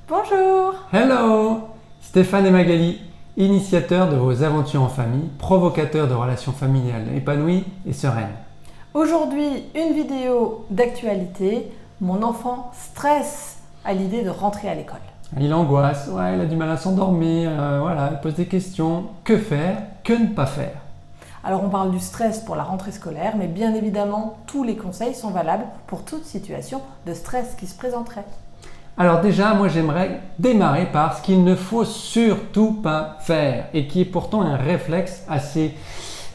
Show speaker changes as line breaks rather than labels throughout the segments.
Bonjour!
Hello! Stéphane et Magali, initiateurs de vos aventures en famille, provocateurs de relations familiales épanouies et sereines.
Aujourd'hui, une vidéo d'actualité. Mon enfant stresse à l'idée de rentrer à l'école.
Il angoisse, il a du mal à s'endormir, il pose des questions. Que faire? Que ne pas faire?
Alors on parle du stress pour la rentrée scolaire, mais bien évidemment, tous les conseils sont valables pour toute situation de stress qui se présenterait.
Alors déjà, moi j'aimerais démarrer par ce qu'il ne faut surtout pas faire et qui est pourtant un réflexe assez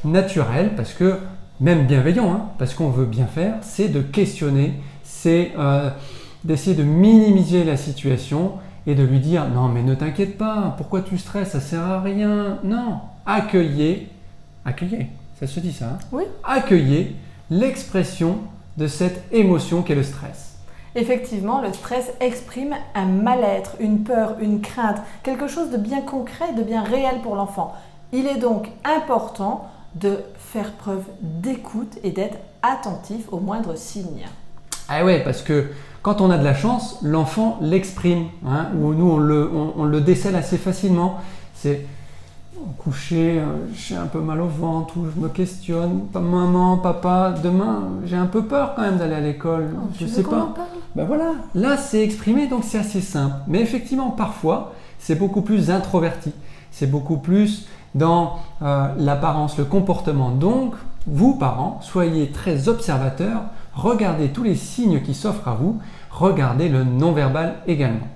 naturel parce que, même bienveillant, parce qu'on veut bien faire, c'est de questionner, c'est d'essayer de minimiser la situation et de lui dire « Non mais ne t'inquiète pas, pourquoi tu stresses, ça sert à rien ». Non, accueillez, ça se dit ça,
Oui.
Accueillez l'expression de cette émotion qu'est le stress.
Effectivement, le stress exprime un mal-être, une peur, une crainte, quelque chose de bien concret, de bien réel pour l'enfant. Il est donc important de faire preuve d'écoute et d'être attentif aux moindres signes.
Ah ouais, parce que quand on a de la chance, l'enfant l'exprime, ou nous on le décèle assez facilement. C'est couché, j'ai un peu mal au ventre, ou je me questionne, maman, papa, demain j'ai un peu peur quand même d'aller à l'école, je sais pas. Ben voilà, là c'est exprimé donc c'est assez simple. Mais effectivement parfois c'est beaucoup plus introverti, c'est beaucoup plus dans l'apparence, le comportement. Donc vous parents, soyez très observateurs, regardez tous les signes qui s'offrent à vous, regardez le non-verbal également.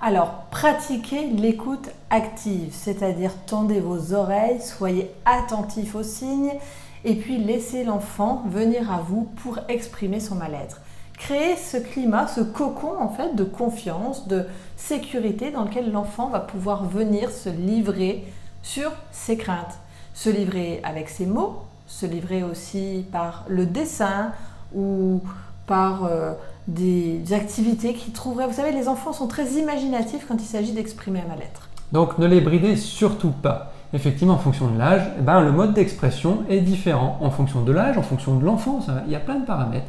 Alors, pratiquez l'écoute active, c'est-à-dire tendez vos oreilles, soyez attentifs aux signes et puis laissez l'enfant venir à vous pour exprimer son mal-être. Créez ce climat, ce cocon en fait de confiance, de sécurité dans lequel l'enfant va pouvoir venir se livrer sur ses craintes, se livrer avec ses mots, se livrer aussi par le dessin ou par des activités qu'ils trouveraient. Vous savez, les enfants sont très imaginatifs quand il s'agit d'exprimer un mal-être.
Donc ne les bridez surtout pas. Effectivement, en fonction de l'âge, le mode d'expression est différent. En fonction de l'âge, en fonction de l'enfant, il y a plein de paramètres.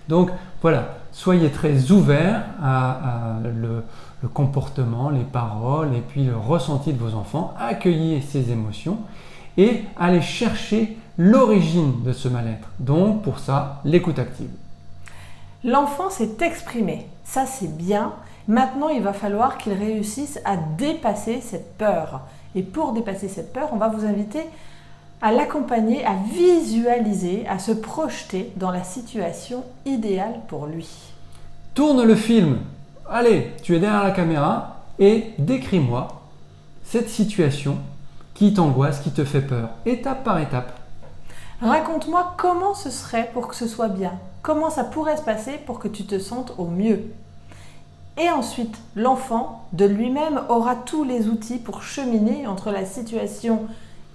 Donc voilà, soyez très ouverts à le comportement, les paroles et puis le ressenti de vos enfants. Accueillez ces émotions et allez chercher l'origine de ce mal-être. Donc pour ça, l'écoute active.
L'enfant s'est exprimé, ça c'est bien. Maintenant, il va falloir qu'il réussisse à dépasser cette peur. Et pour dépasser cette peur, on va vous inviter à l'accompagner, à visualiser, à se projeter dans la situation idéale pour lui.
Tourne le film. Allez, tu es derrière la caméra et décris-moi cette situation qui t'angoisse, qui te fait peur, étape par étape.
Raconte-moi comment ce serait pour que ce soit bien. Comment ça pourrait se passer pour que tu te sentes au mieux. Et ensuite, l'enfant de lui-même aura tous les outils pour cheminer entre la situation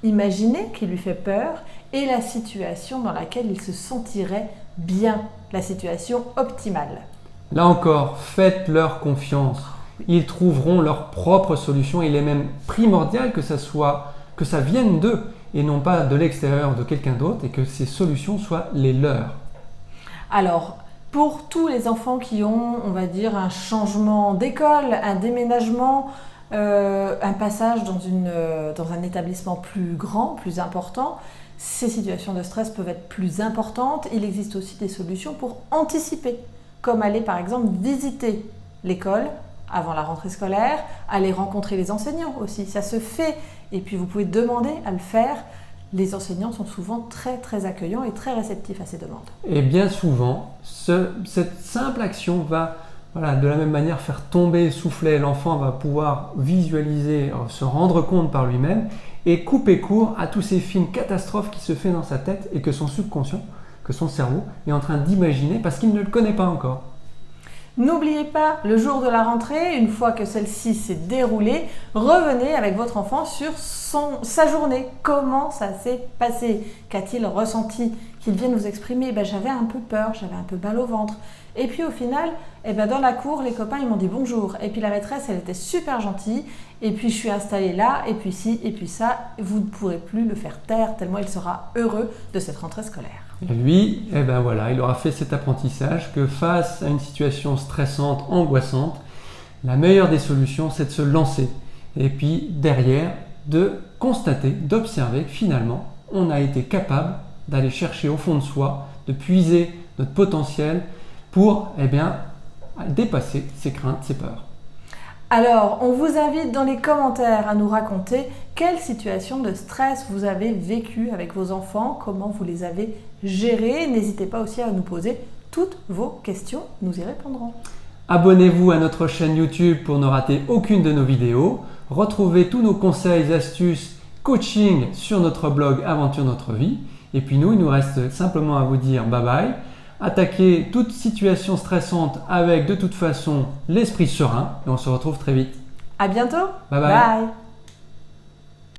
imaginée qui lui fait peur et la situation dans laquelle il se sentirait bien, la situation optimale.
Là encore, faites-leur confiance. Ils trouveront leur propre solution. Il est même primordial que ça vienne d'eux et non pas de l'extérieur de quelqu'un d'autre et que ces solutions soient les leurs.
Alors, pour tous les enfants qui ont, on va dire, un changement d'école, un déménagement, un passage dans un établissement plus grand, plus important, ces situations de stress peuvent être plus importantes. Il existe aussi des solutions pour anticiper, comme aller par exemple visiter l'école avant la rentrée scolaire, aller rencontrer les enseignants aussi, ça se fait. Et puis vous pouvez demander à le faire. Les enseignants sont souvent très très accueillants et très réceptifs à ces demandes.
Et bien souvent, cette simple action va de la même manière faire tomber, souffler. L'enfant va pouvoir visualiser, se rendre compte par lui-même et couper court à tous ces films catastrophes qui se font dans sa tête et que son subconscient, que son cerveau est en train d'imaginer parce qu'il ne le connaît pas encore.
N'oubliez pas, le jour de la rentrée, une fois que celle-ci s'est déroulée, revenez avec votre enfant sur sa journée. Comment ça s'est passé? Qu'a-t-il ressenti? Qu'il vienne nous exprimer, j'avais un peu peur, j'avais un peu mal au ventre. Et puis au final, dans la cour, les copains ils m'ont dit bonjour. Et puis la maîtresse, elle était super gentille. Et puis je suis installée là, et puis ci, et puis ça. Vous ne pourrez plus le faire taire tellement il sera heureux de cette rentrée scolaire.
Et lui, il aura fait cet apprentissage que face à une situation stressante, angoissante, La meilleure des solutions, c'est de se lancer. Et puis derrière, de constater, d'observer que finalement, on a été capable d'aller chercher au fond de soi, de puiser notre potentiel pour dépasser ses craintes, ses peurs.
Alors, on vous invite dans les commentaires à nous raconter quelle situation de stress vous avez vécue avec vos enfants, comment vous les avez gérés. N'hésitez pas aussi à nous poser toutes vos questions, nous y répondrons.
Abonnez-vous à notre chaîne YouTube pour ne rater aucune de nos vidéos. Retrouvez tous nos conseils, astuces, coaching sur notre blog Aventure Notre Vie. Et puis nous, il nous reste simplement à vous dire bye bye. Attaquez toute situation stressante avec de toute façon l'esprit serein et on se retrouve très vite.
À bientôt.
Bye bye.
Bye.